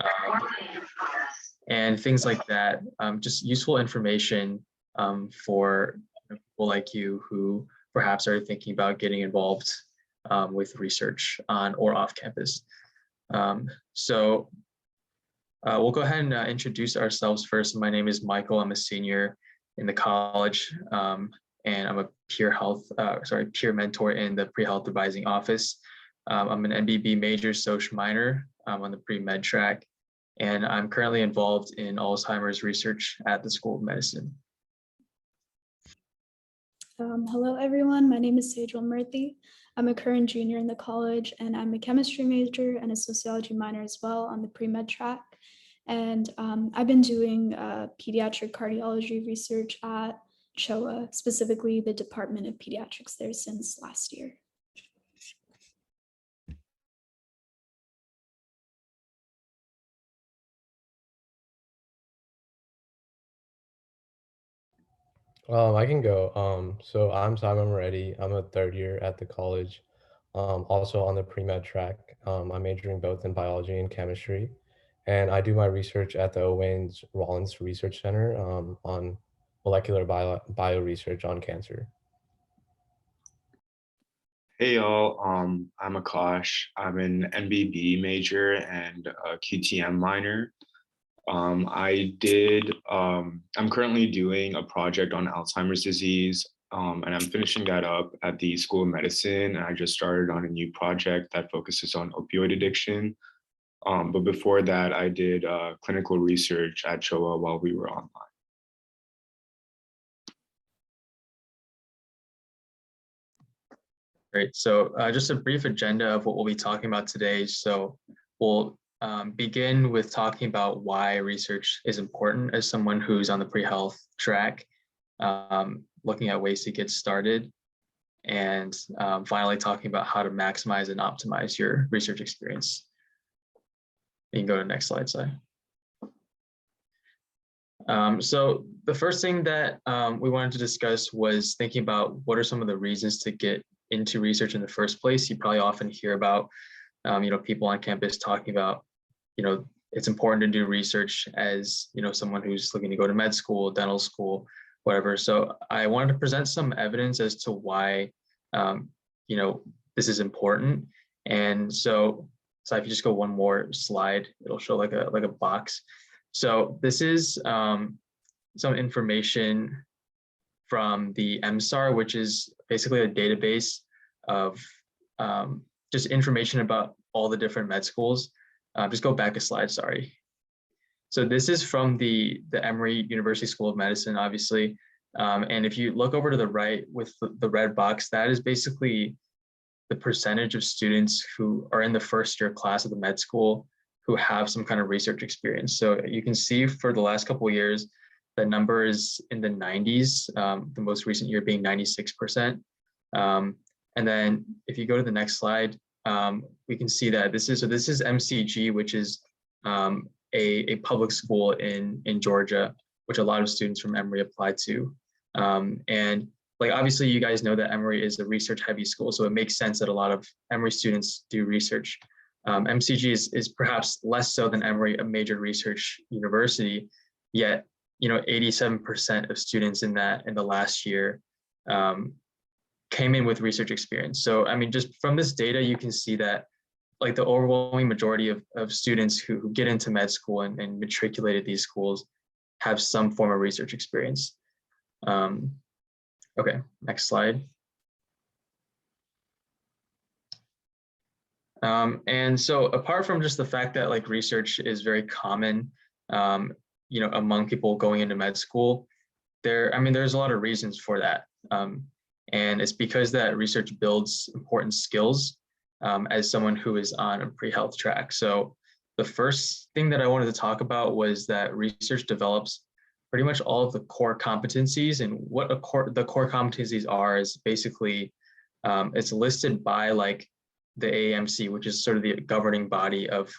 um, and things like that. Just useful information for people like you who perhaps are thinking about getting involved with research on or off campus. So we'll go ahead and introduce ourselves first. My name is Michael. I'm a senior in the college, and I'm a peer mentor in the pre-health advising office. I'm an MBB major, social minor on the pre-med track, and I'm currently involved in Alzheimer's research at the School of Medicine. Hello, everyone. My name is Sejal Murthy. I'm a current junior in the college, and I'm a chemistry major and a sociology minor as well on the pre-med track. And I've been doing pediatric cardiology research at CHOA, specifically the Department of Pediatrics there since last year. I can go. So I'm Simon Moretti. I'm a third year at the college, also on the pre-med track. I'm majoring both in biology and chemistry, and I do my research at the Owens Rollins Research Center on molecular bio research on cancer. Hey y'all, I'm Akash. I'm an MBB major and a QTM minor. I'm currently doing a project on Alzheimer's disease, and I'm finishing that up at the School of Medicine. And I just started on a new project that focuses on opioid addiction. But before that, I did clinical research at CHOA while we were online. Great. So just a brief agenda of what we'll be talking about today. So we'll begin with talking about why research is important as someone who's on the pre-health track, looking at ways to get started, and finally talking about how to maximize and optimize your research experience. You can go to the next slide, Si. So the first thing that we wanted to discuss was thinking about what are some of the reasons to get into research in the first place. You probably often hear about, people on campus talking about, it's important to do research as, someone who's looking to go to med school, dental school, whatever. So I wanted to present some evidence as to why, this is important. And so if you just go one more slide, it'll show like a box. So this is some information from the MSAR, which is basically a database of just information about all the different med schools. Just go back a slide, sorry. So this is from the Emory University School of Medicine, obviously. And if you look over to the right with the red box, that is basically the percentage of students who are in the first year class of the med school who have some kind of research experience. So you can see for the last couple of years, the number is in the 90s, the most recent year being 96%. And then if you go to the next slide, we can see that this is MCG, which is a public school in Georgia, which a lot of students from Emory apply to. And obviously you guys know that Emory is a research heavy school, so it makes sense that a lot of Emory students do research. MCG is perhaps less so than Emory, a major research university, yet 87% of students in the last year came in with research experience. So I mean, just from this data, you can see that the overwhelming majority of students who get into med school and matriculate at these schools have some form of research experience. Okay, next slide. And so apart from just the fact that research is very common, among people going into med school, there's a lot of reasons for that. And it's because that research builds important skills as someone who is on a pre-health track. So the first thing that I wanted to talk about was that research develops pretty much all of the core competencies, and what the core competencies are is basically, it's listed by the AAMC, which is sort of the governing body of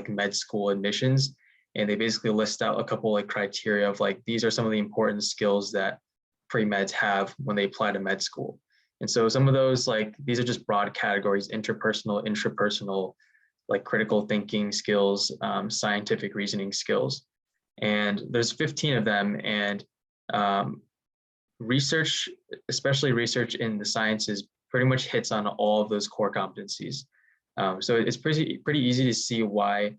med school admissions. And they basically list out a couple criteria of these are some of the important skills that pre-meds have when they apply to med school. And so some of those, these are just broad categories: interpersonal, intrapersonal, like critical thinking skills, scientific reasoning skills. And there's 15 of them, and research, especially research in the sciences, pretty much hits on all of those core competencies. So it's pretty easy to see why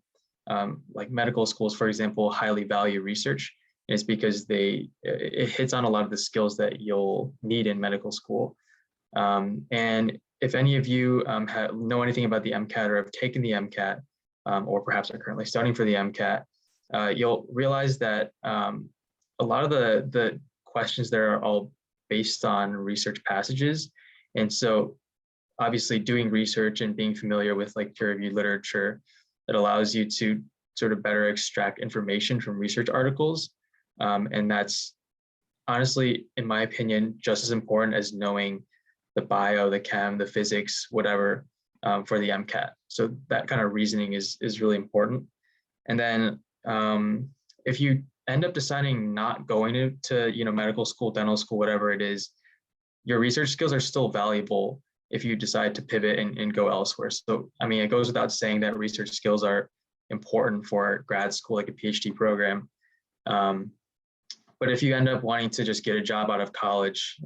like medical schools, for example, highly value research. It's because it hits on a lot of the skills that you'll need in medical school. And if any of you know anything about the MCAT or have taken the MCAT, or perhaps are currently studying for the MCAT, you'll realize that a lot of the questions there are all based on research passages. And so obviously doing research and being familiar with like peer-reviewed literature, that allows you to sort of better extract information from research articles. And that's honestly, in my opinion, just as important as knowing the bio, the chem, the physics, whatever, for the MCAT. So that kind of reasoning is really important. And then if you end up deciding not going to medical school, dental school, whatever it is, your research skills are still valuable if you decide to pivot and go elsewhere. So, I mean, it goes without saying that research skills are important for grad school, like a PhD program. But if you end up wanting to just get a job out of college,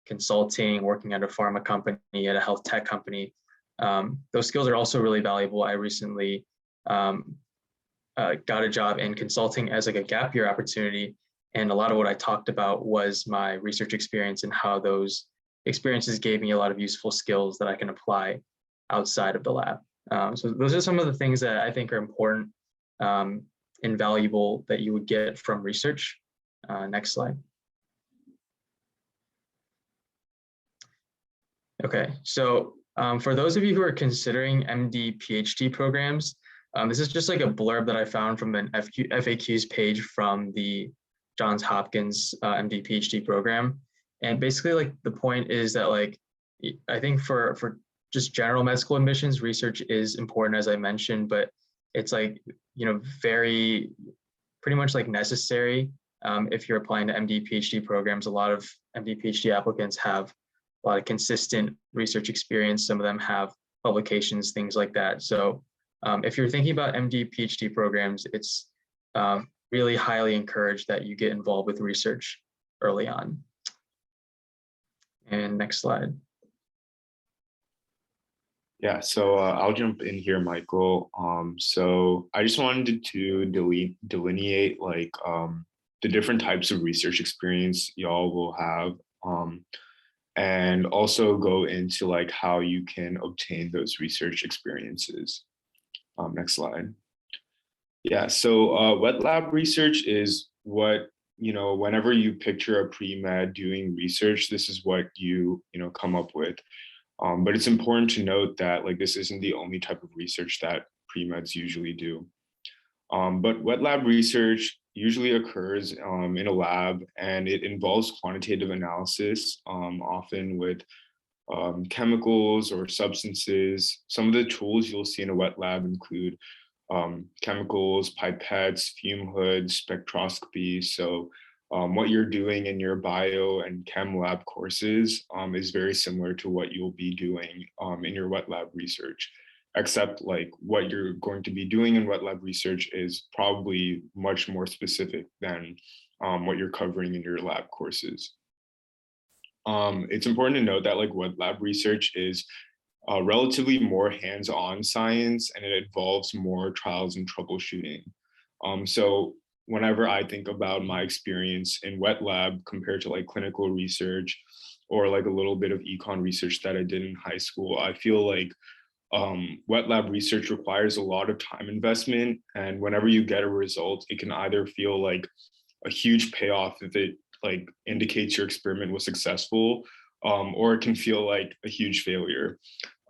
consulting, working at a pharma company, at a health tech company, those skills are also really valuable. I recently got a job in consulting as like a gap year opportunity. And a lot of what I talked about was my research experience and how those experiences gave me a lot of useful skills that I can apply outside of the lab. So those are some of the things that I think are important and valuable that you would get from research. Next slide. Okay, so for those of you who are considering MD PhD programs, this is just like a blurb that I found from an FAQs page from the Johns Hopkins MD PhD program. And basically like the point is that like, I think for just general med school admissions, research is important, as I mentioned, but it's like, very pretty much like necessary if you're applying to MD PhD programs. A lot of MD PhD applicants have a lot of consistent research experience. Some of them have publications, things like that. So if you're thinking about MD PhD programs, it's really highly encouraged that you get involved with research early on. And next slide. Yeah, so I'll jump in here, Michael. So I just wanted to delineate like the different types of research experience y'all will have, and also go into like how you can obtain those research experiences. Next slide. Yeah, so wet lab research is what, whenever you picture a pre-med doing research, this is what you come up with. But it's important to note that like this isn't the only type of research that pre-meds usually do. But wet lab research usually occurs in a lab, and it involves quantitative analysis, often with chemicals or substances. Some of the tools you'll see in a wet lab include chemicals, pipettes, fume hoods, spectroscopy. So what you're doing in your bio and chem lab courses is very similar to what you'll be doing in your wet lab research, except like what you're going to be doing in wet lab research is probably much more specific than what you're covering in your lab courses. It's important to note that like wet lab research is relatively more hands-on science, and it involves more trials and troubleshooting. So whenever I think about my experience in wet lab compared to like clinical research or like a little bit of econ research that I did in high school, I feel like wet lab research requires a lot of time investment. And whenever you get a result, it can either feel like a huge payoff if it like indicates your experiment was successful, or it can feel like a huge failure.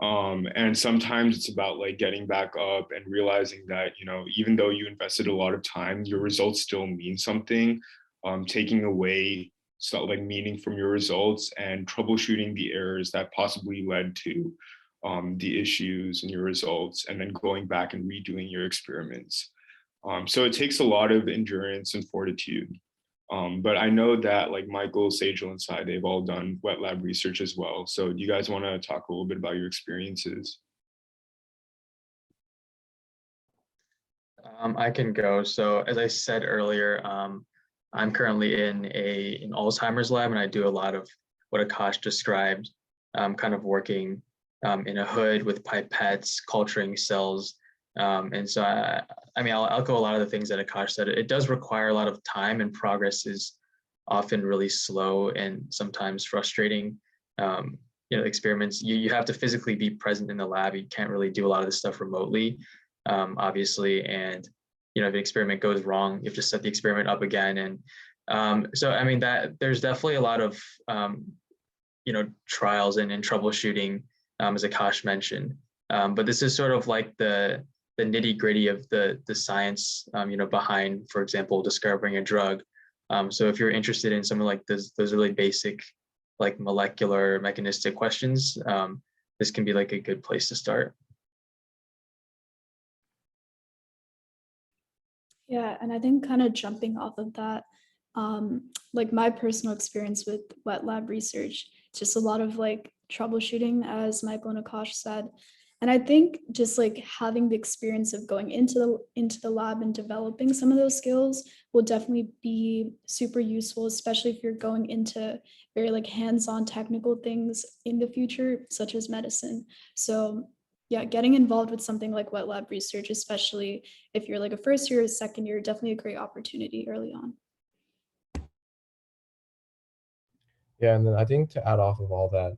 And sometimes it's about like getting back up and realizing that, even though you invested a lot of time, your results still mean something, taking away like meaning from your results and troubleshooting the errors that possibly led to the issues in your results, and then going back and redoing your experiments. So it takes a lot of endurance and fortitude. But I know that like Michael, Sajal, and Sai, they've all done wet lab research as well. So do you guys want to talk a little bit about your experiences? I can go. So as I said earlier, I'm currently in an Alzheimer's lab, and I do a lot of what Akash described, kind of working in a hood with pipettes, culturing cells. And so I mean, I'll echo a lot of the things that Akash said. It does require a lot of time, and progress is often really slow and sometimes frustrating. Experiments, you have to physically be present in the lab. You can't really do a lot of this stuff remotely, obviously. And if the experiment goes wrong, you have to set the experiment up again. And so, I mean, that there's definitely a lot of trials and troubleshooting, as Akash mentioned. But this is sort of like the nitty gritty of the science, behind, for example, discovering a drug. So if you're interested in something like those really basic, like molecular mechanistic questions, this can be like a good place to start. Yeah, and I think kind of jumping off of that, like my personal experience with wet lab research, just a lot of like troubleshooting, as Michael and Akash said. And I think just like having the experience of going into the lab and developing some of those skills will definitely be super useful, especially if you're going into very like hands-on technical things in the future, such as medicine. So yeah, getting involved with something like wet lab research, especially if you're like a first year or second year, definitely a great opportunity early on. Yeah, and then I think to add off of all that,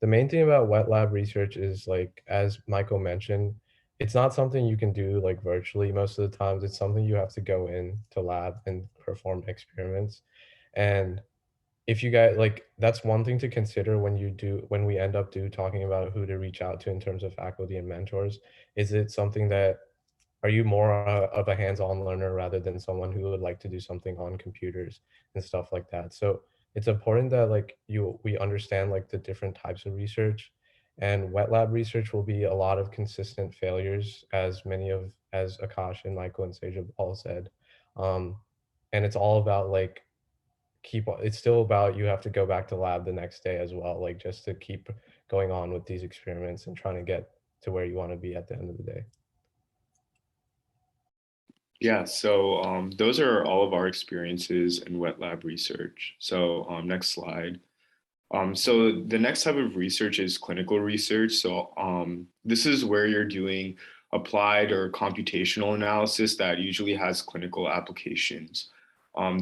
the main thing about wet lab research is, like, as Michael mentioned, it's not something you can do like virtually most of the times. It's something you have to go in to lab and perform experiments. And if you guys like, that's one thing to consider when we end up talking about who to reach out to in terms of faculty and mentors. Is it something that are you more of a hands-on learner rather than someone who would like to do something on computers and stuff like that? So it's important that like we understand like the different types of research, and wet lab research will be a lot of consistent failures, as Akash and Michael and Sage have all said. Um, and it's all about like it's still about you have to go back to lab the next day as well, like just to keep going on with these experiments and trying to get to where you want to be at the end of the day. Yeah, so those are all of our experiences in wet lab research. So next slide. So the next type of research is clinical research. So this is where you're doing applied or computational analysis that usually has clinical applications.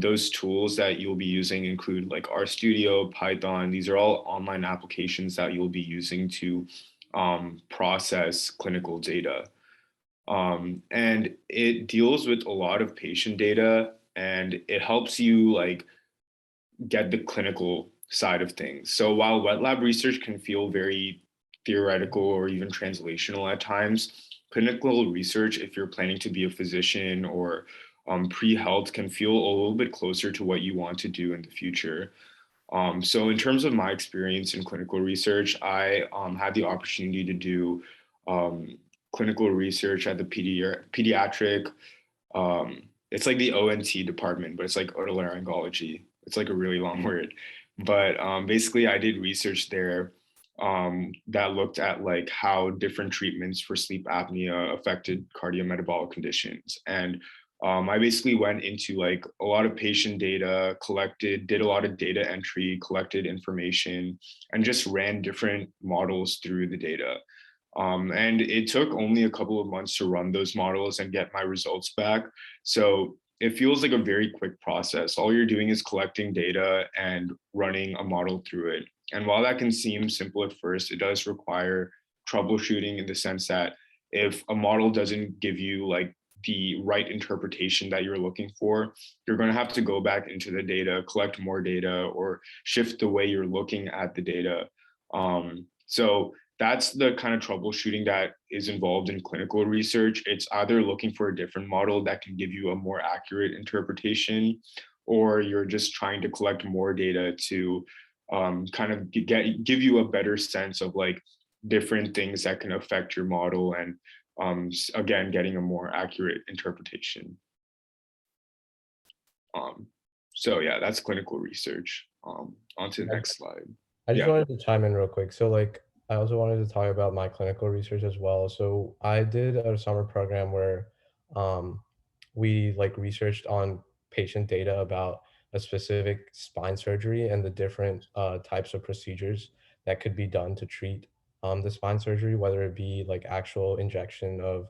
Those tools that you'll be using include like RStudio, Python. These are all online applications that you'll be using to process clinical data. And it deals with a lot of patient data, and it helps you like get the clinical side of things. So while wet lab research can feel very theoretical or even translational at times, clinical research, if you're planning to be a physician or pre-health, can feel a little bit closer to what you want to do in the future. So in terms of my experience in clinical research, I had the opportunity to do clinical research at the pediatric, it's like the ONT department, but it's like otolaryngology. It's like a really long word. But basically I did research there that looked at like how different treatments for sleep apnea affected cardiometabolic conditions. And I basically went into like a lot of patient data, did a lot of data entry, collected information, and just ran different models through the data. And it took only a couple of months to run those models and get my results back. So it feels like a very quick process. All you're doing is collecting data and running a model through it. And while that can seem simple at first, it does require troubleshooting in the sense that if a model doesn't give you like the right interpretation that you're looking for, you're going to have to go back into the data, collect more data, or shift the way you're looking at the data. So that's the kind of troubleshooting that is involved in clinical research. It's either looking for a different model that can give you a more accurate interpretation, or you're just trying to collect more data to kind of give you a better sense of like different things that can affect your model, and again, getting a more accurate interpretation. So yeah, that's clinical research. On to the next slide. I just Yeah. wanted to chime in real quick. So like, I also wanted to talk about my clinical research as well. So I did a summer program where we like researched on patient data about a specific spine surgery and the different types of procedures that could be done to treat the spine surgery, whether it be like actual injection of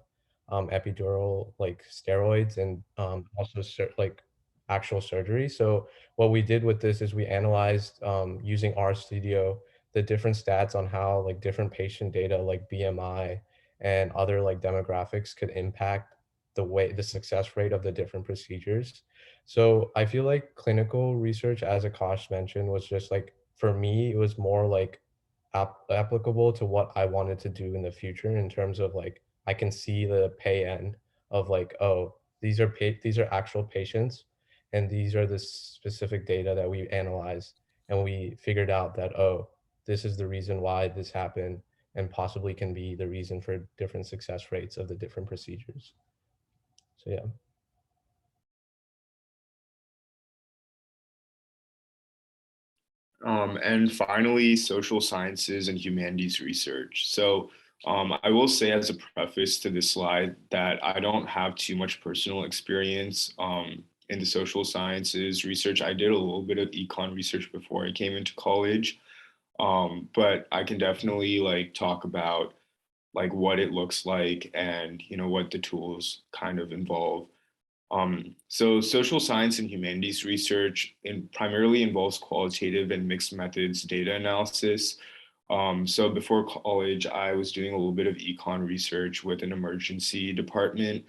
epidural like steroids and also like actual surgery. So what we did with this is we analyzed using R Studio the different stats on how like different patient data like BMI and other like demographics could impact the success rate of the different procedures. So I feel like clinical research, as Akash mentioned, was just like for me, it was more like applicable to what I wanted to do in the future in terms of like I can see the pay end of like, oh, these are actual patients and these are the specific data that we analyzed and we figured out that, oh, this is the reason why this happened and possibly can be the reason for different success rates of the different procedures. So yeah. And finally, social sciences and humanities research. So I will say as a preface to this slide that I don't have too much personal experience in the social sciences research. I did a little bit of econ research before I came into college, but I can definitely like talk about like what it looks like and what the tools kind of involve. So social science and humanities research primarily involves qualitative and mixed methods data analysis. So before college, I was doing a little bit of econ research with an emergency department.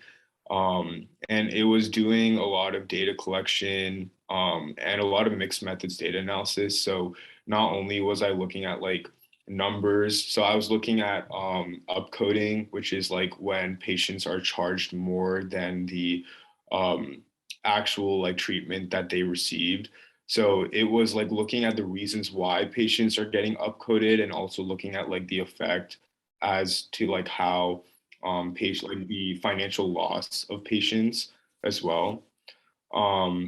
And it was doing a lot of data collection and a lot of mixed methods data analysis. So not only was I looking at like numbers, so I was looking at upcoding, which is like when patients are charged more than the um, actual like treatment that they received. So it was like looking at the reasons why patients are getting upcoded and also looking at like the effect as to like how patient like the financial loss of patients as well.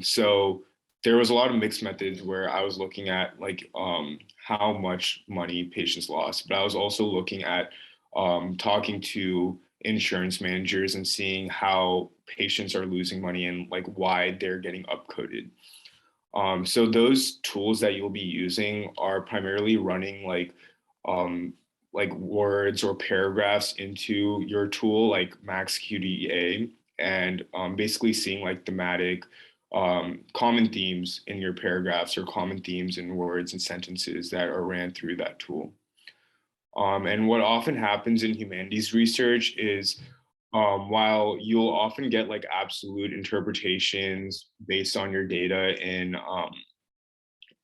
So there was a lot of mixed methods where I was looking at like how much money patients lost, but I was also looking at talking to insurance managers and seeing how patients are losing money and like why they're getting upcoded. So those tools that you'll be using are primarily running like words or paragraphs into your tool, like Max QDEA, and basically seeing like thematic common themes in your paragraphs or common themes in words and sentences that are ran through that tool. And what often happens in humanities research is while you'll often get like absolute interpretations based on your data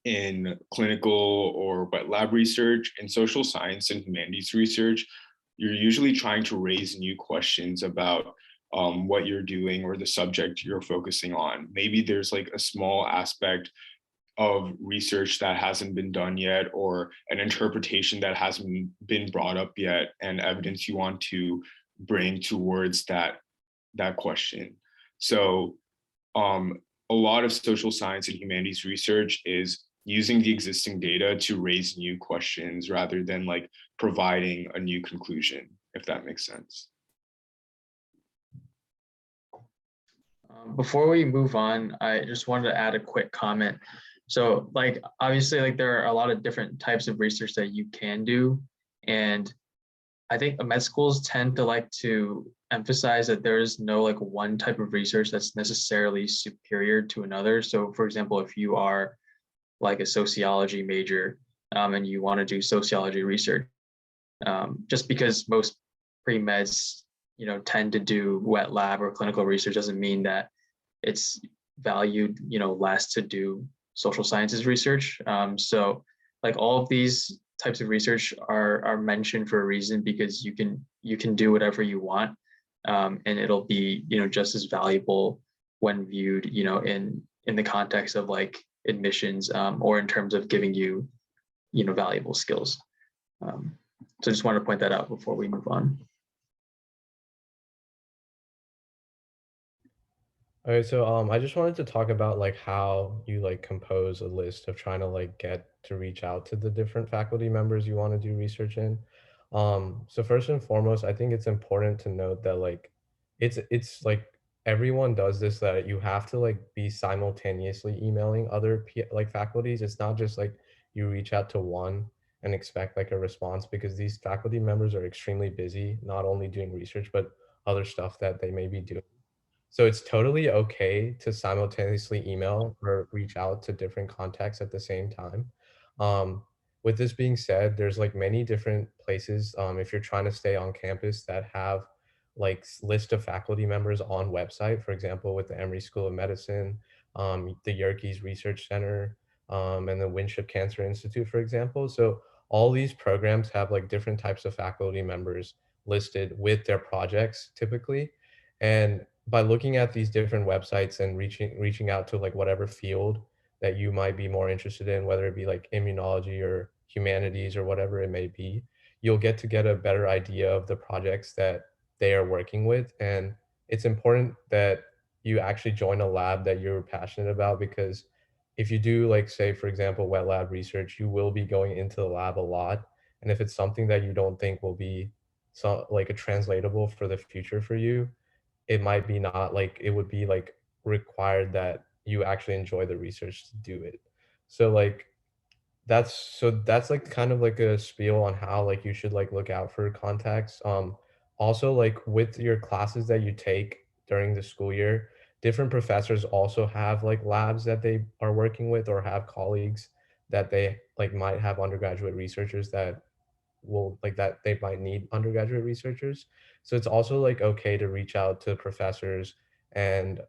in clinical or wet lab research, in social science and humanities research, you're usually trying to raise new questions about what you're doing or the subject you're focusing on. Maybe there's like a small aspect of research that hasn't been done yet, or an interpretation that hasn't been brought up yet, and evidence you want to bring towards that question. So a lot of social science and humanities research is using the existing data to raise new questions rather than like providing a new conclusion, if that makes sense. Before we move on, I just wanted to add a quick comment. So like, obviously, like there are a lot of different types of research that you can do. And I think med schools tend to like to emphasize that there is no like one type of research that's necessarily superior to another. So for example, if you are like a sociology major and you want to do sociology research, just because most pre-meds tend to do wet lab or clinical research doesn't mean that it's valued less to do social sciences research. So like all of these types of research are mentioned for a reason, because you can do whatever you want, and it'll be just as valuable when viewed in the context of like admissions, or in terms of giving you valuable skills. So just wanted to point that out before we move on. Okay, so I just wanted to talk about like how you like compose a list of trying to like get to reach out to the different faculty members you want to do research in. So first and foremost, I think it's important to note that like it's like everyone does this, that you have to like be simultaneously emailing other like faculties. It's not just like you reach out to one and expect like a response, because these faculty members are extremely busy, not only doing research, but other stuff that they may be doing. So it's totally okay to simultaneously email or reach out to different contacts at the same time. Um, with this being said, there's like many different places, if you're trying to stay on campus, that have like list of faculty members on website. For example, with the Emory School of Medicine, the Yerkes Research Center, and the Winship Cancer Institute, for example. So all these programs have like different types of faculty members listed with their projects typically. And by looking at these different websites and reaching out to like whatever field that you might be more interested in, whether it be like immunology or humanities or whatever it may be, you'll get to get a better idea of the projects that they are working with. And it's important that you actually join a lab that you're passionate about, because if you do, like, say, for example, wet lab research, you will be going into the lab a lot. And if it's something that you don't think will be so like a translatable for the future for you, it might be not like it would be like required that you actually enjoy the research to do it. So like that's like kind of like a spiel on how like you should like look out for contacts. Also like with your classes that you take during the school year, different professors also have like labs that they are working with, or have colleagues that they like might have undergraduate researchers that will like that they might need undergraduate researchers. So it's also like okay to reach out to professors and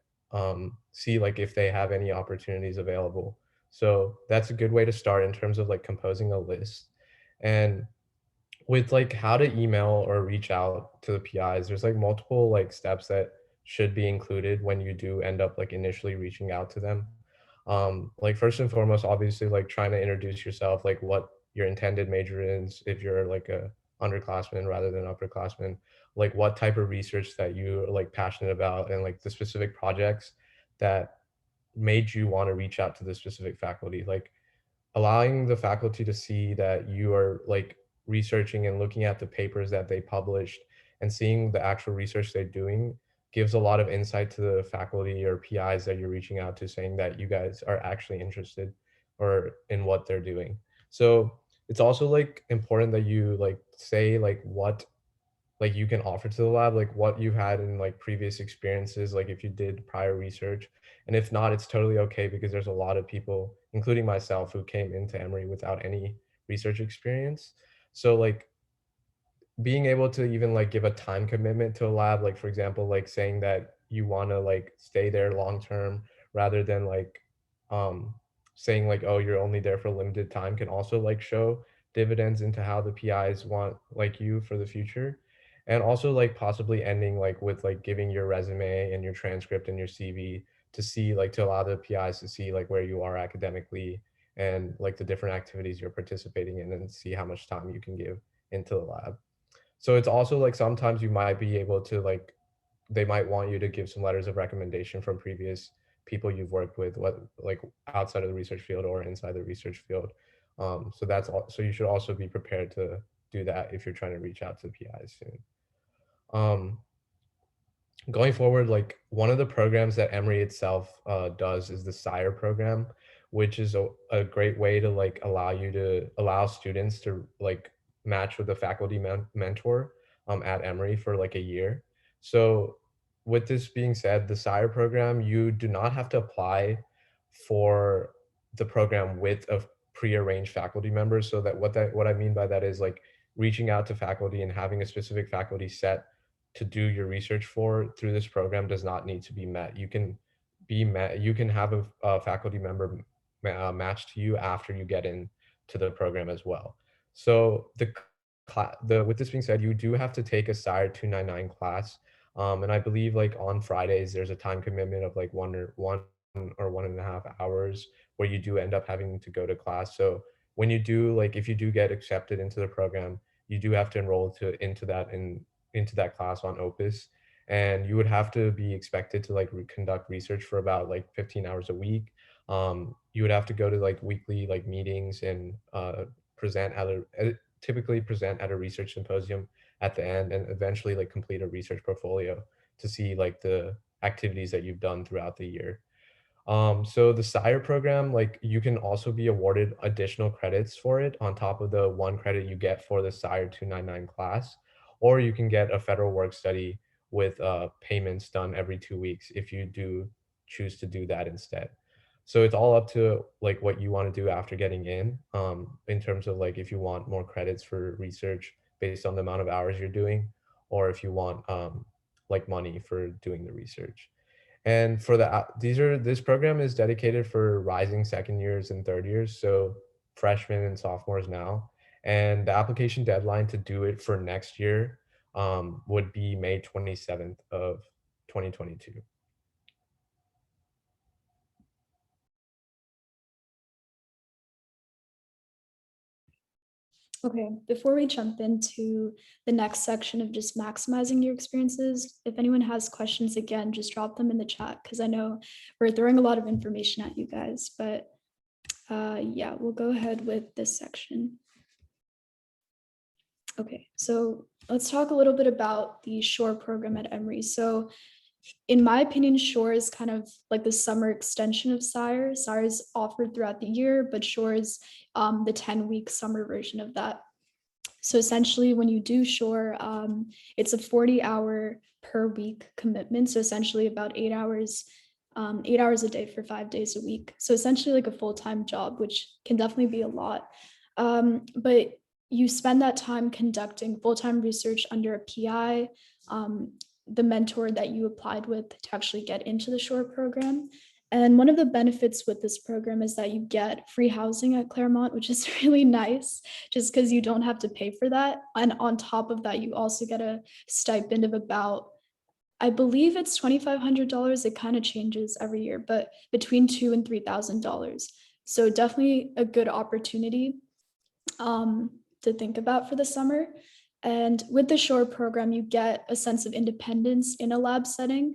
see like if they have any opportunities available. So that's a good way to start in terms of like composing a list. And with like how to email or reach out to the PIs, there's like multiple like steps that should be included when you do end up like initially reaching out to them. Like first and foremost, obviously like trying to introduce yourself, like what your intended major is, if you're like a underclassman rather than upperclassman, like what type of research that you're like passionate about, and like the specific projects that made you want to reach out to the specific faculty. Like allowing the faculty to see that you are like researching and looking at the papers that they published and seeing the actual research they're doing gives a lot of insight to the faculty or PIs that you're reaching out to, saying that you guys are actually interested or in what they're doing. So it's also like important that you like say like what like you can offer to the lab, like what you had in like previous experiences, like if you did prior research. And if not, it's totally okay, because there's a lot of people, including myself, who came into Emory without any research experience. So like being able to even like give a time commitment to a lab, like for example, like saying that you want to like stay there long term, rather than like um saying like, oh, you're only there for a limited time, can also like show dividends into how the PIs want like you for the future. And also like possibly ending like with like giving your resume and your transcript and your CV to see like to allow the PIs to see like where you are academically and like the different activities you're participating in, and see how much time you can give into the lab. So it's also like sometimes you might be able to like they might want you to give some letters of recommendation from previous people you've worked with, what like outside of the research field or inside the research field. So that's all. So you should also be prepared to do that if you're trying to reach out to PIs soon. Um, Going forward, like one of the programs that Emory itself does is the SIRE program, which is a great way to like allow students to like match with a faculty mentor at Emory for like a year. So with this being said, the SIRE program, you do not have to apply for the program with a prearranged faculty member. So what I mean by that is like reaching out to faculty and having a specific faculty set to do your research for through this program does not need to be met. You can have a faculty member matched to you after you get into the program as well. So with this being said, you do have to take a SIRE 299 class. And I believe like on Fridays, there's a time commitment of like 1 or 1.5 hours where you do end up having to go to class. So when you do, like, if you do get accepted into the program, you do have to enroll into that class on Opus, and you would have to be expected to like conduct research for about like 15 hours a week. You would have to go to like weekly like meetings and present at typically present at a research symposium at the end, and eventually like complete a research portfolio. to see like the activities that you've done throughout the year. So the SIRE program, like you can also be awarded additional credits for it on top of the 1 credit you get for the SIRE 299 class, or you can get a federal work study with payments done every 2 weeks if you do choose to do that instead. So it's all up to like what you want to do after getting in terms of like if you want more credits for research based on the amount of hours you're doing, or if you want like money for doing the research. And for this program is dedicated for rising second years and third years, so freshmen and sophomores now. And the application deadline to do it for next year would be May 27th of 2022. Okay, before we jump into the next section of just maximizing your experiences, if anyone has questions, again, just drop them in the chat because I know we're throwing a lot of information at you guys, but yeah, we'll go ahead with this section. Okay, so let's talk a little bit about the SHORE program at Emory. So in my opinion, SHORE is kind of like the summer extension of SIRE. SIRE is offered throughout the year, but SHORE is the 10-week summer version of that. So essentially, when you do SHORE, it's a 40-hour per week commitment. So essentially about 8 hours a day for 5 days a week. So essentially like a full-time job, which can definitely be a lot. But you spend that time conducting full-time research under a PI, the mentor that you applied with to actually get into the SHORE program. And one of the benefits with this program is that you get free housing at Claremont, which is really nice, just because you don't have to pay for that. And on top of that, you also get a stipend of about, I believe it's $2,500. It kind of changes every year, but between $2,000 and $3,000. So definitely a good opportunity to think about for the summer. And with the SHORE program, you get a sense of independence in a lab setting,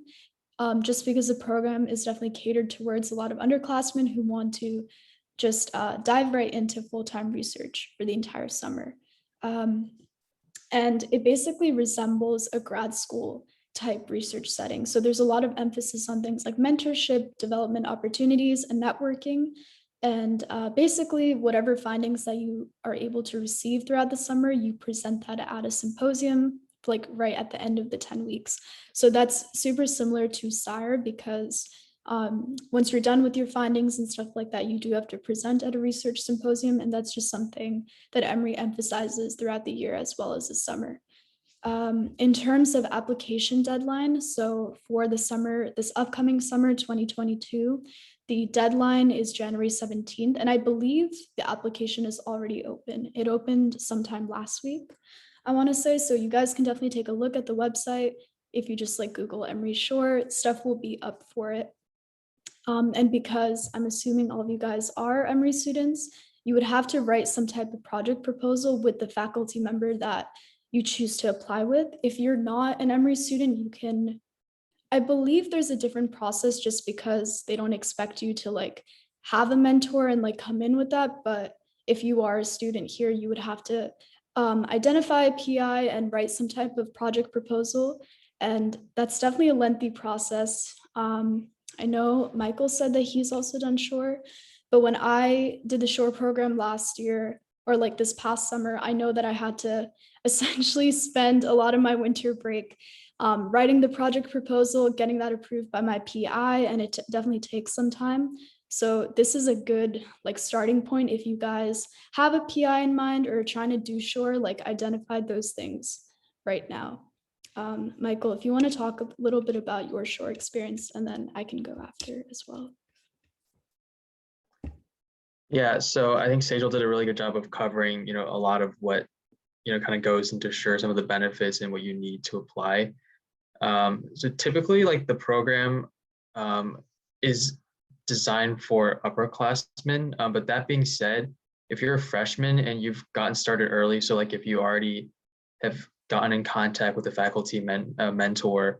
just because the program is definitely catered towards a lot of underclassmen who want to just dive right into full-time research for the entire summer. And it basically resembles a grad school type research setting. So there's a lot of emphasis on things like mentorship, development opportunities, and networking. And basically, whatever findings that you are able to receive throughout the summer, you present that at a symposium, like right at the end of the 10 weeks. So that's super similar to SIRE because once you're done with your findings and stuff like that, you do have to present at a research symposium. And that's just something that Emory emphasizes throughout the year as well as the summer. In terms of application deadline, so for the summer, this upcoming summer 2022, the deadline is January 17th, and I believe the application is already open. It opened sometime last week, I want to say, so you guys can definitely take a look at the website. If you just like Google Emory SHORE, stuff will be up for it. And because I'm assuming all of you guys are Emory students, you would have to write some type of project proposal with the faculty member that you choose to apply with. If you're not an Emory student, you can, I believe there's a different process just because they don't expect you to like have a mentor and like come in with that. But if you are a student here, you would have to identify a PI and write some type of project proposal. And that's definitely a lengthy process. I know Michael said that he's also done SHORE, but when I did the SHORE program last year, or like this past summer, I know that I had to essentially spend a lot of my winter break writing the project proposal, getting that approved by my PI, and it definitely takes some time. So this is a good like starting point if you guys have a PI in mind or trying to do SHORE, like identify those things right now. Michael, if you want to talk a little bit about your SHORE experience, and then I can go after as well. Yeah, so I think Sejal did a really good job of covering, a lot of what, kind of goes into SHORE, some of the benefits and what you need to apply. So typically, like the program is designed for upperclassmen. But that being said, if you're a freshman and you've gotten started early, so like if you already have gotten in contact with a faculty mentor,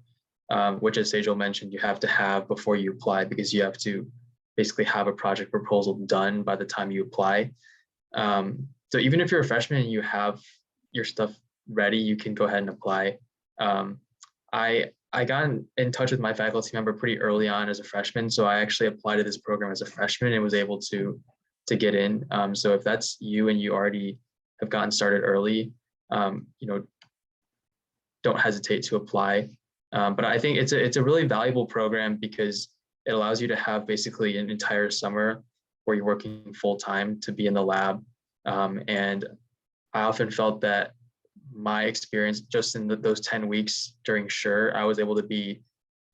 which as Sejal mentioned, you have to have before you apply because you have to basically have a project proposal done by the time you apply. So even if you're a freshman and you have your stuff ready, you can go ahead and apply. I I got in touch with my faculty member pretty early on as a freshman. So I actually applied to this program as a freshman and was able to get in. So if that's you and you already have gotten started early, don't hesitate to apply. But I think it's a really valuable program because it allows you to have basically an entire summer where you're working full time to be in the lab. And I often felt that my experience just in those 10 weeks during SIRE, I was able to be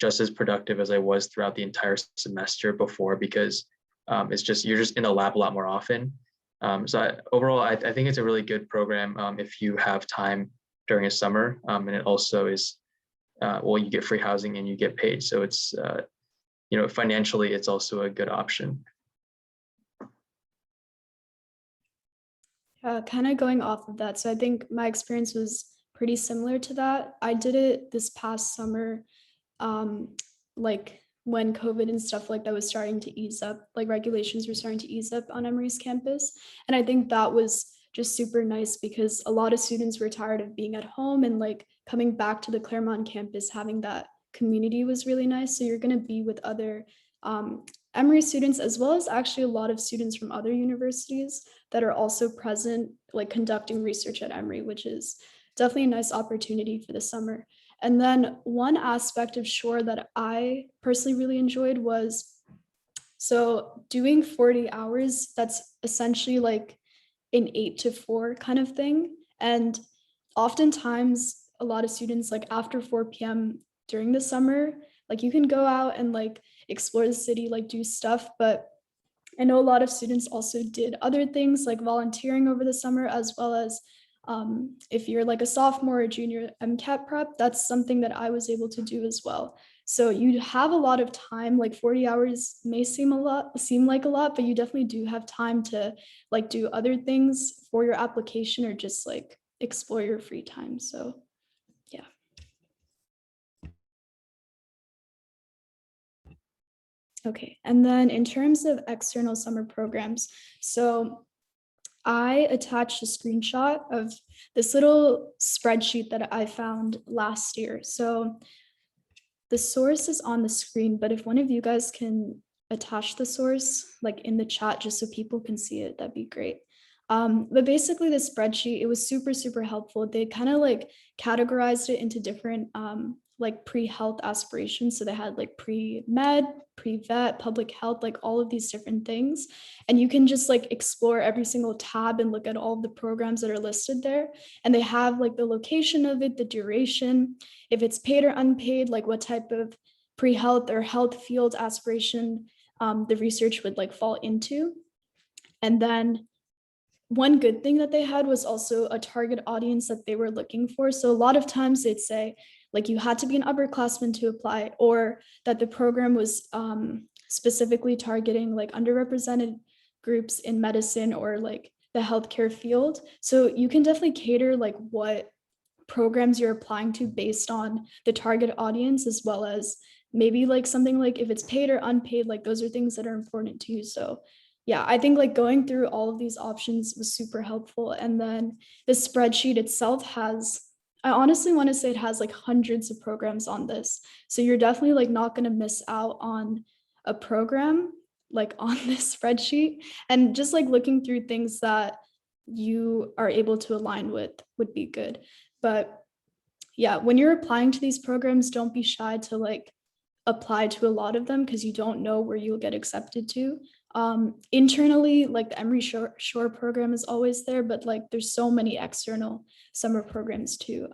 just as productive as I was throughout the entire semester before, because you're just in the lab a lot more often. Overall, I think it's a really good program if you have time during a summer, and it also is, you get free housing and you get paid. So it's, financially, it's also a good option. Kind of going off of that. So I think my experience was pretty similar to that. I did it this past summer, like when COVID and stuff like that was starting to ease up, like regulations were starting to ease up on Emory's campus. And I think that was just super nice because a lot of students were tired of being at home, and like coming back to the Claremont campus, having that community was really nice. So you're going to be with other Emory students, as well as actually a lot of students from other universities that are also present, like conducting research at Emory, which is definitely a nice opportunity for the summer. And then one aspect of SHORE that I personally really enjoyed was, so doing 40 hours, that's essentially like an 8 to 4 kind of thing. And oftentimes a lot of students, like after 4 p.m. during the summer, like you can go out and like explore the city, like do stuff. But I know a lot of students also did other things like volunteering over the summer, as well as if you're like a sophomore or junior MCAT prep, that's something that I was able to do as well. So you have a lot of time, like 40 hours may seem like a lot, but you definitely do have time to like do other things for your application or just like explore your free time. So yeah. Okay, and then in terms of external summer programs, so I attached a screenshot of this little spreadsheet that I found last year. So the source is on the screen, but if one of you guys can attach the source like in the chat just so people can see it, that'd be great. But basically the spreadsheet, it was super, super helpful. They kind of like categorized it into different like pre-health aspirations. So they had like pre-med, pre-vet, public health, like all of these different things. And you can just like explore every single tab and look at all of the programs that are listed there. And they have like the location of it, the duration, if it's paid or unpaid, like what type of pre-health or health field aspiration the research would like fall into. And then one good thing that they had was also a target audience that they were looking for. So a lot of times they'd say like you had to be an upperclassman to apply, or that the program was specifically targeting like underrepresented groups in medicine or like the healthcare field. So you can definitely cater like what programs you're applying to based on the target audience, as well as maybe like something like if it's paid or unpaid, like those are things that are important to you. So yeah, I think like going through all of these options was super helpful. And then the spreadsheet itself has, I honestly want to say it has like hundreds of programs on this. So you're definitely like not going to miss out on a program like on this spreadsheet. And just like looking through things that you are able to align with would be good. But yeah, when you're applying to these programs, don't be shy to like apply to a lot of them because you don't know where you'll get accepted to. Internally, like the Emory Shore program is always there, but like there's so many external summer programs too.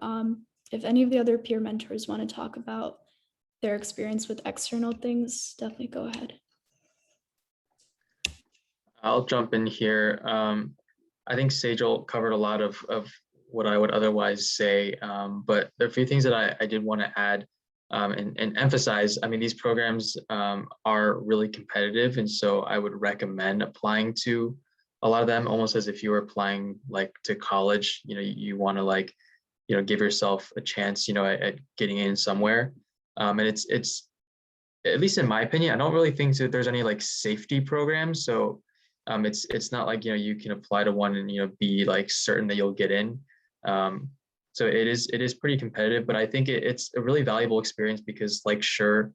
If any of the other peer mentors want to talk about their experience with external things, definitely go ahead. I'll jump in here. I think Sejal covered a lot of what I would otherwise say, but there are a few things that I did want to add and emphasize. I mean, these programs are really competitive, and so I would recommend applying to a lot of them almost as if you were applying like to college. You want to like, give yourself a chance, at getting in somewhere. And it's at least in my opinion, I don't really think that there's any like safety programs. So it's not like, you can apply to one and, be like certain that you'll get in. So it is pretty competitive, but I think it's a really valuable experience because like, sure,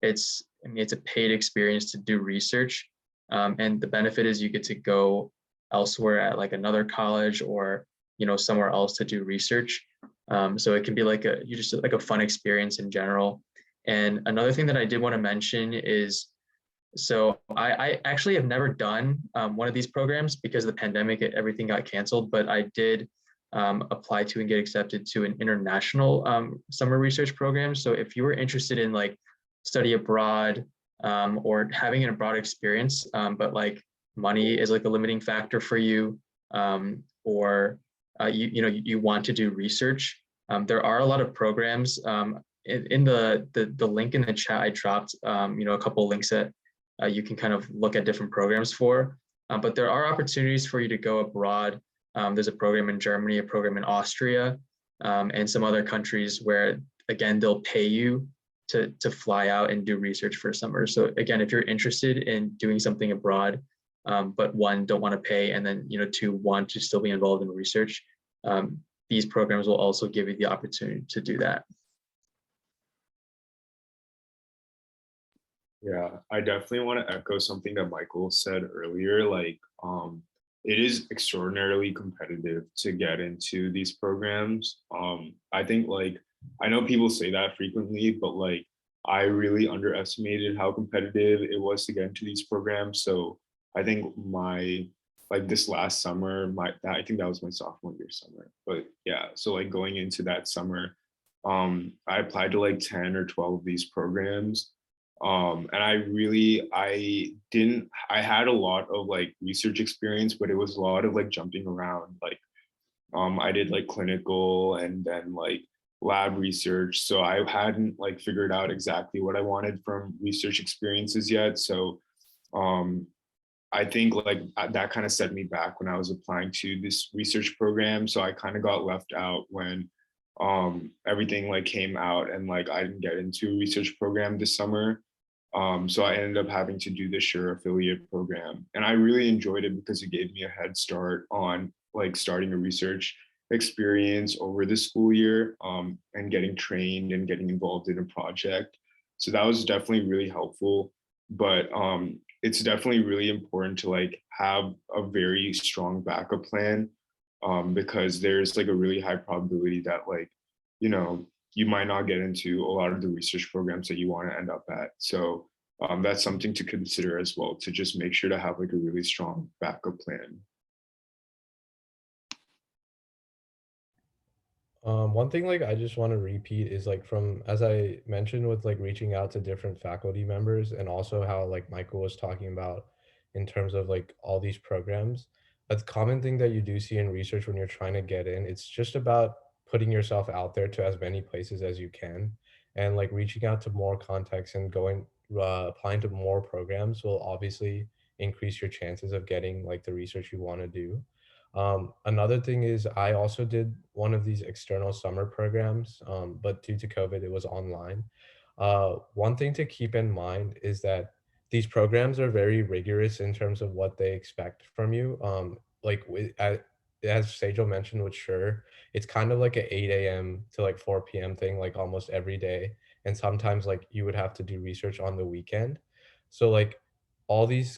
it's a paid experience to do research. And the benefit is you get to go elsewhere at like another college or, somewhere else to do research. So it can be like you just like a fun experience in general. And another thing that I did want to mention is, so I actually have never done one of these programs because of the pandemic, everything got canceled, but I did apply to and get accepted to an international summer research program. So if you were interested in like study abroad or having an abroad experience, but like money is like a limiting factor for you, or you want to do research, there are a lot of programs. In the link in the chat I dropped, a couple of links that you can kind of look at different programs for, but there are opportunities for you to go abroad. There's a program in Germany, a program in Austria, and some other countries where, again, they'll pay you to fly out and do research for summer. So again, if you're interested in doing something abroad, but one, don't want to pay, and then, two, want to still be involved in research, these programs will also give you the opportunity to do that. Yeah, I definitely want to echo something that Michael said earlier. Like, it is extraordinarily competitive to get into these programs. I think like, I know people say that frequently, but like, I really underestimated how competitive it was to get into these programs. So I think this last summer, I think that was my sophomore year summer. But yeah, so like going into that summer, I applied to like 10 or 12 of these programs. And I had a lot of like research experience, but it was a lot of like jumping around. Like, I did like clinical and then like lab research. So I hadn't like figured out exactly what I wanted from research experiences yet. So, I think like that kind of set me back when I was applying to this research program. So I kind of got left out when everything like came out and like I didn't get into a research program this summer. So I ended up having to do the SIRE affiliate program, and I really enjoyed it because it gave me a head start on like starting a research experience over the school year, and getting trained and getting involved in a project. So that was definitely really helpful. But it's definitely really important to like have a very strong backup plan, because there's like a really high probability that like, you might not get into a lot of the research programs that you want to end up at. So that's something to consider as well, to just make sure to have like a really strong backup plan. One thing like I just want to repeat is like from, as I mentioned, with like reaching out to different faculty members, and also how like Michael was talking about in terms of like all these programs, a common thing that you do see in research when you're trying to get in, it's just about putting yourself out there to as many places as you can, and like reaching out to more contacts and applying to more programs will obviously increase your chances of getting like the research you want to do. Another thing is I also did one of these external summer programs, but due to COVID, it was online. One thing to keep in mind is that these programs are very rigorous in terms of what they expect from you. As Sejal mentioned with Sure, it's kind of like a 8 a.m. to like 4 p.m. thing, like almost every day. And sometimes like you would have to do research on the weekend. So like all these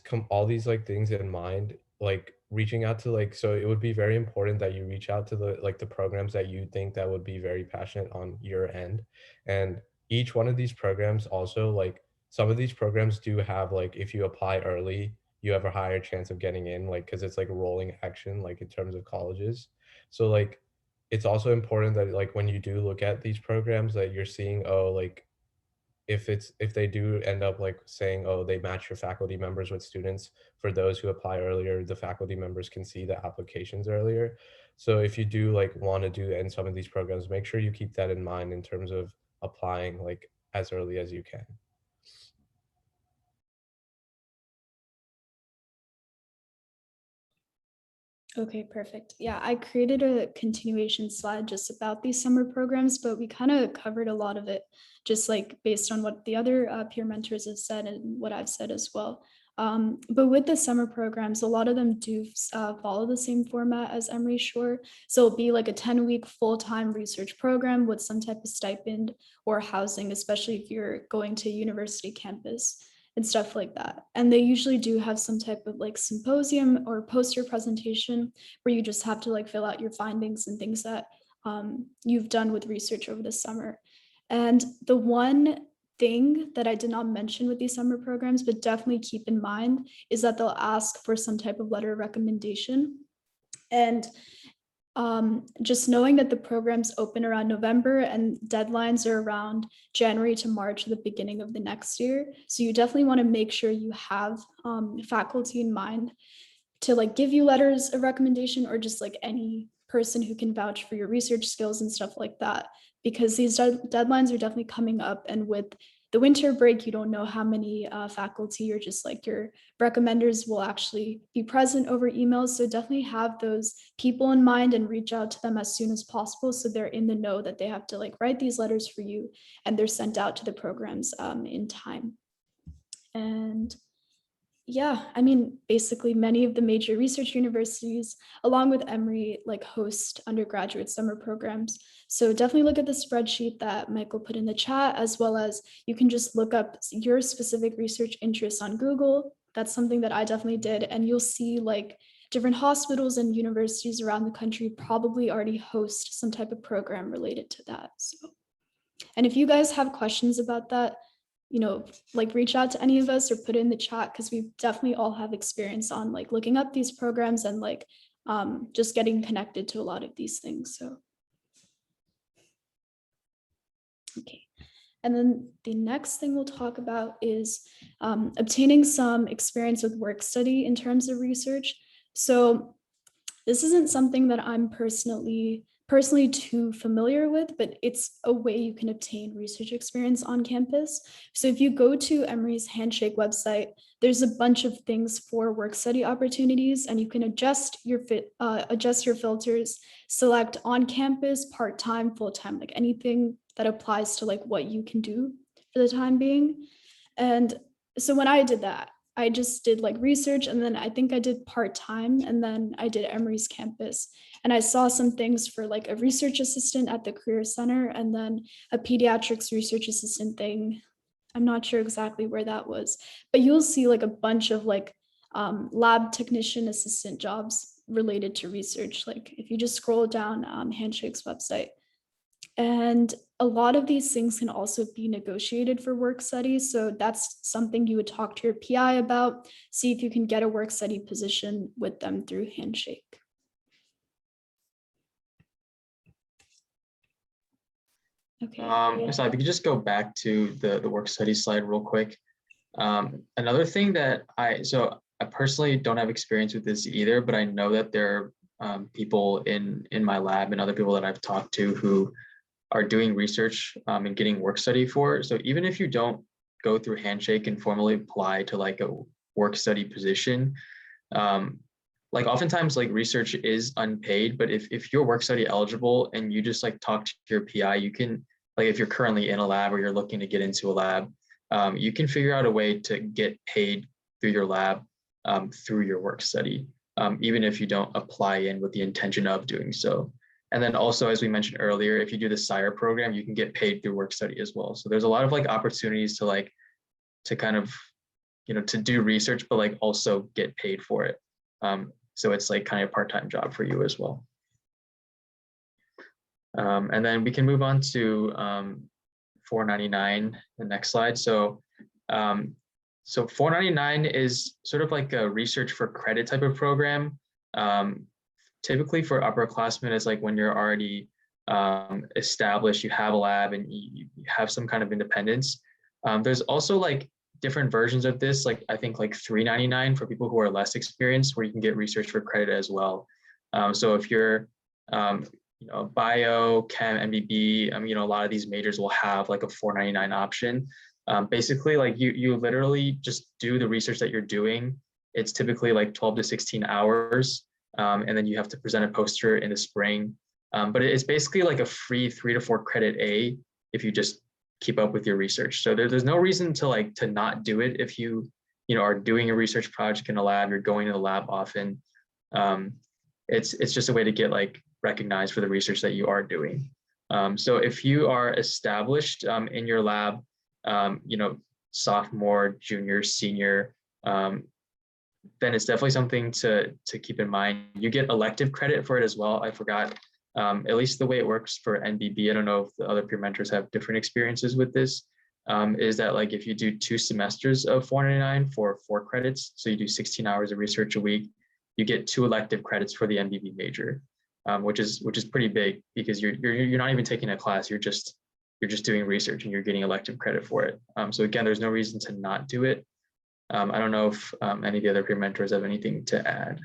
like things in mind, like reaching out to like, so it would be very important that you reach out to the programs that you think that would be very passionate on your end. And each one of these programs also, like some of these programs do have like, if you apply early, you have a higher chance of getting in, like because it's like rolling action, like in terms of colleges. So like it's also important that like when you do look at these programs that you're seeing, oh, like if they do end up like saying, oh, they match your faculty members with students, for those who apply earlier, the faculty members can see the applications earlier. So if you do like want to do in some of these programs, make sure you keep that in mind in terms of applying like as early as you can. Okay, perfect. Yeah, I created a continuation slide just about these summer programs, but we kind of covered a lot of it, just like based on what the other peer mentors have said and what I've said as well. But with the summer programs, a lot of them do follow the same format as Emory Shore. So it'll be like a 10-week full-time research program with some type of stipend or housing, especially if you're going to university campus and stuff like that. And they usually do have some type of like symposium or poster presentation where you just have to like fill out your findings and things that you've done with research over the summer. And the one thing that I did not mention with these summer programs, but definitely keep in mind, is that they'll ask for some type of letter of recommendation. And just knowing that the programs open around November and deadlines are around January to March, the beginning of the next year. So you definitely want to make sure you have faculty in mind to like give you letters of recommendation, or just like any person who can vouch for your research skills and stuff like that, because these deadlines are definitely coming up. And with the winter break, you don't know how many faculty or just like your recommenders will actually be present over emails. So definitely have those people in mind and reach out to them as soon as possible, so they're in the know that they have to like write these letters for you and they're sent out to the programs in time. And yeah, I mean, basically many of the major research universities, along with Emory, like host undergraduate summer programs. So definitely look at the spreadsheet that Michael put in the chat, as well as you can just look up your specific research interests on Google. That's something that I definitely did. And you'll see like different hospitals and universities around the country probably already host some type of program related to that. So, and if you guys have questions about that, you know, like reach out to any of us or put it in the chat, because we definitely all have experience on like looking up these programs and like just getting connected to a lot of these things. So, okay. And then the next thing we'll talk about is obtaining some experience with work study in terms of research. So this isn't something that I'm personally too familiar with, but it's a way you can obtain research experience on campus. So if you go to Emory's Handshake website, there's a bunch of things for work study opportunities, and you can adjust your filters, select on campus, part-time, full-time, like anything that applies to like what you can do for the time being. And so when I did that, I just did like research, and then I think I did part-time, and then I did Emory's campus. And I saw some things for like a research assistant at the Career Center, and then a pediatrics research assistant thing. I'm not sure exactly where that was, but you'll see like a bunch of like lab technician assistant jobs related to research. Like if you just scroll down Handshake's website. And a lot of these things can also be negotiated for work studies. So that's something you would talk to your PI about, see if you can get a work study position with them through Handshake. Okay. So if you could just go back to the work study slide real quick. Another thing that I personally don't have experience with this either, but I know that there are people in my lab and other people that I've talked to who are doing research and getting work study for. So even if you don't go through Handshake and formally apply to like a work study position, like oftentimes like research is unpaid, but if you're work study eligible and you just like talk to your PI, you can, like if you're currently in a lab or you're looking to get into a lab, you can figure out a way to get paid through your lab through your work study, even if you don't apply in with the intention of doing so. And then also, as we mentioned earlier, if you do the SIRE program, you can get paid through work study as well. So there's a lot of like opportunities to kind of, to do research, but like also get paid for it. So it's like kind of a part-time job for you as well. And then we can move on to 499, the next slide. So 499 is sort of like a research for credit type of program. Typically for upperclassmen, it's like when you're already established, you have a lab and you have some kind of independence. There's also like different versions of this, like I think like 399 for people who are less experienced, where you can get research for credit as well. So if you're bio, chem, MBB, a lot of these majors will have like a 499 option. Basically, like you literally just do the research that you're doing. It's typically like 12 to 16 hours. And then you have to present a poster in the spring. But it's basically like a free 3 to 4 credit A if you just keep up with your research. So there's no reason to not do it if you are doing a research project in a lab, you're going to the lab often. It's just a way to get like recognized for the research that you are doing. So if you are established in your lab, sophomore, junior, senior, then it's definitely something to keep in mind. You get elective credit for it as well. I forgot, at least the way it works for NBB, I don't know if the other peer mentors have different experiences with this, is that like if you do 2 semesters of 499 for 4 credits, so you do 16 hours of research a week, you get 2 elective credits for the NBB major, which is pretty big because you're not even taking a class, you're just doing research and you're getting elective credit for it. So again, there's no reason to not do it. I don't know if any of the other peer mentors have anything to add.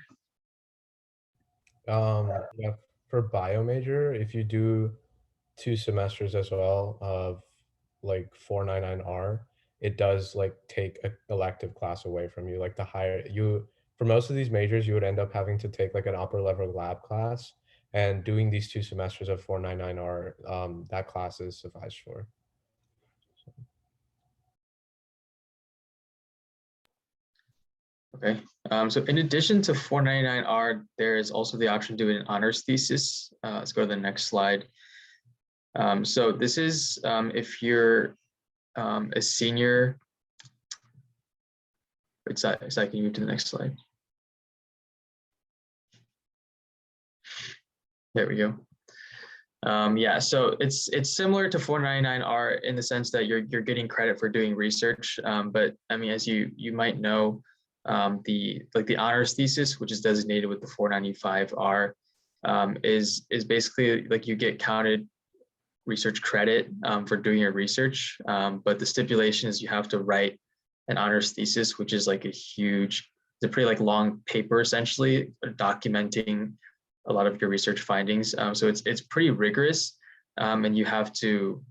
Yeah, for bio major, if you do 2 semesters as well of like 499R, it does like take an elective class away from you. Like the higher you, for most of these majors, you would end up having to take like an upper level lab class, and doing these 2 semesters of 499R, that class is sufficed for. Okay, so in addition to 499R, there is also the option to do an honors thesis. Let's go to the next slide. So this is if you're a senior. Can you move to the next slide? There we go. Yeah, so it's similar to 499R in the sense that you're getting credit for doing research, but I mean, as you might know, the honors thesis, which is designated with the 495R, is basically like you get counted research credit for doing your research, but the stipulation is you have to write an honors thesis, which is like it's a pretty like long paper essentially documenting a lot of your research findings. So it's pretty rigorous, and you have to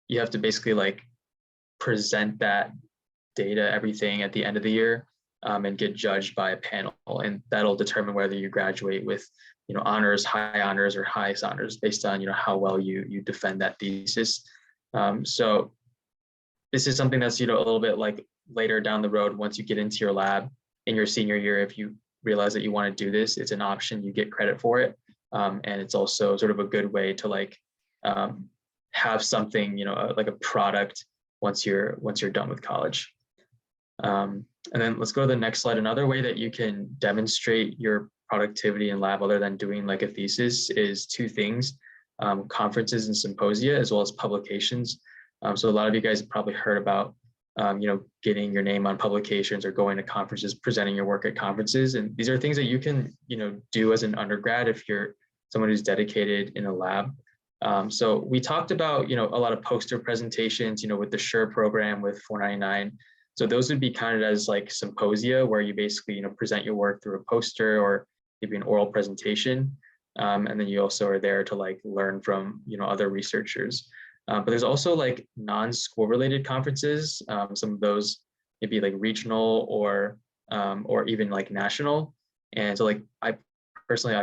basically like present that data, everything at the end of the year, and get judged by a panel, and that'll determine whether you graduate with honors, high honors, or highest honors based on how well you defend that thesis. So this is something that's a little bit like later down the road once you get into your lab in your senior year. If you realize that you want to do this, it's an option, you get credit for it, and it's also sort of a good way to like have something like a product once you're done with college. And then let's go to the next slide. Another way that you can demonstrate your productivity in lab other than doing like a thesis is 2 things: conferences and symposia, as well as publications. So a lot of you guys have probably heard about getting your name on publications or going to conferences, presenting your work at conferences. And these are things that you can do as an undergrad if you're someone who's dedicated in a lab. So we talked about a lot of poster presentations with the SIRE program with 499. So those would be counted as like symposia, where you basically present your work through a poster or maybe an oral presentation, and then you also are there to like learn from other researchers. But there's also like non-school related conferences. Some of those maybe like regional or even like national. And so like I've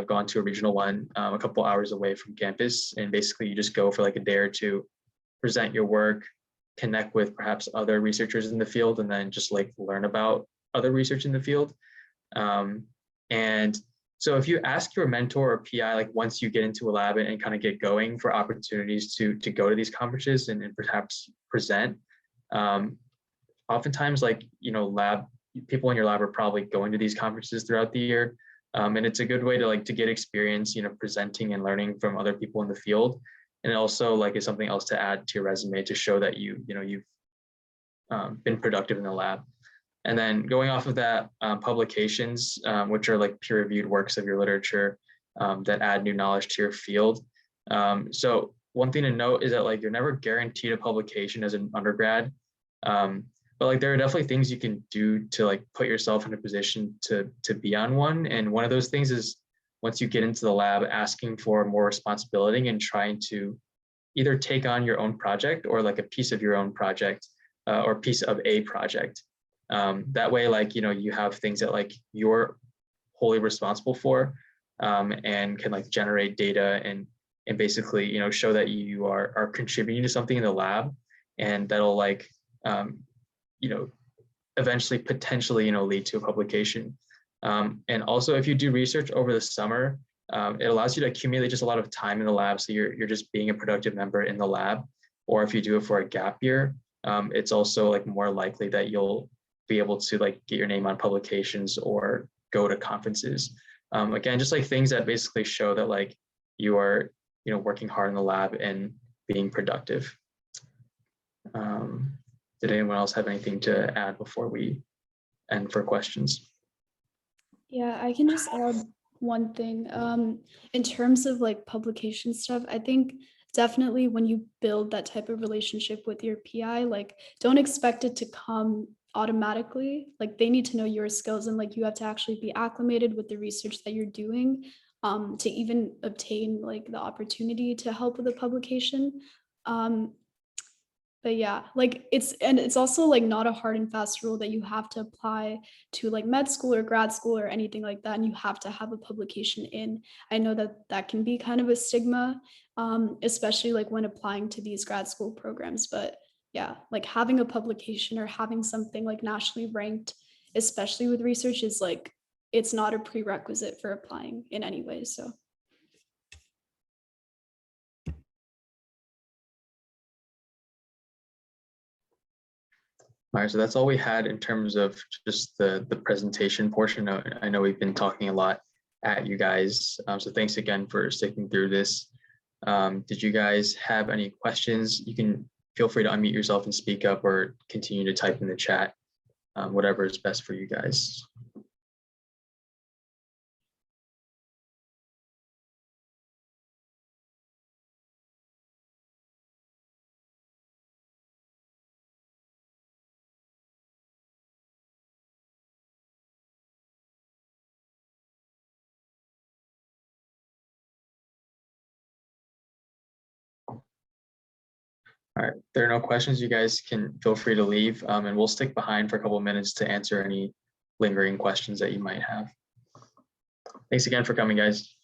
gone to a regional one a couple hours away from campus, and basically you just go for like a day or two, present your work, connect with perhaps other researchers in the field, and then just like learn about other research in the field. And so if you ask your mentor or PI, like once you get into a lab and kind of get going for opportunities to go to these conferences and perhaps present, oftentimes like, lab people in your lab are probably going to these conferences throughout the year. And it's a good way to get experience, presenting and learning from other people in the field. And it also like is something else to add to your resume to show that you've been productive in the lab. And then going off of that, publications, which are like peer-reviewed works of your literature that add new knowledge to your field. So one thing to note is that like you're never guaranteed a publication as an undergrad, but like there are definitely things you can do to like put yourself in a position to be on one. And one of those things is once you get into the lab, asking for more responsibility and trying to either take on your own project or like a piece of your own project or piece of a project. That way, like, you have things that like you're wholly responsible for and can like generate data and basically, show that you are contributing to something in the lab, and that'll like, eventually potentially, lead to a publication. And also, if you do research over the summer, it allows you to accumulate just a lot of time in the lab. So you're just being a productive member in the lab. Or if you do it for a gap year, it's also like more likely that you'll be able to like get your name on publications or go to conferences. Again, just like things that basically show that like you are, working hard in the lab and being productive. Did anyone else have anything to add before we end for questions? Yeah, I can just add one thing. In terms of like publication stuff, I think definitely when you build that type of relationship with your PI, like don't expect it to come automatically. Like they need to know your skills, and like you have to actually be acclimated with the research that you're doing to even obtain like the opportunity to help with the publication. But yeah, like it's also like not a hard and fast rule that you have to apply to like med school or grad school or anything like that, and you have to have a publication in. I know that that can be kind of a stigma, especially like when applying to these grad school programs. But yeah, like having a publication or having something like nationally ranked, especially with research, is like it's not a prerequisite for applying in any way. So. All right, so that's all we had in terms of just the presentation portion. I know we've been talking a lot at you guys, so thanks again for sticking through this. Did you guys have any questions? You can feel free to unmute yourself and speak up, or continue to type in the chat, whatever is best for you guys. All right, if there are no questions, you guys can feel free to leave, and we'll stick behind for a couple of minutes to answer any lingering questions that you might have. Thanks again for coming, guys.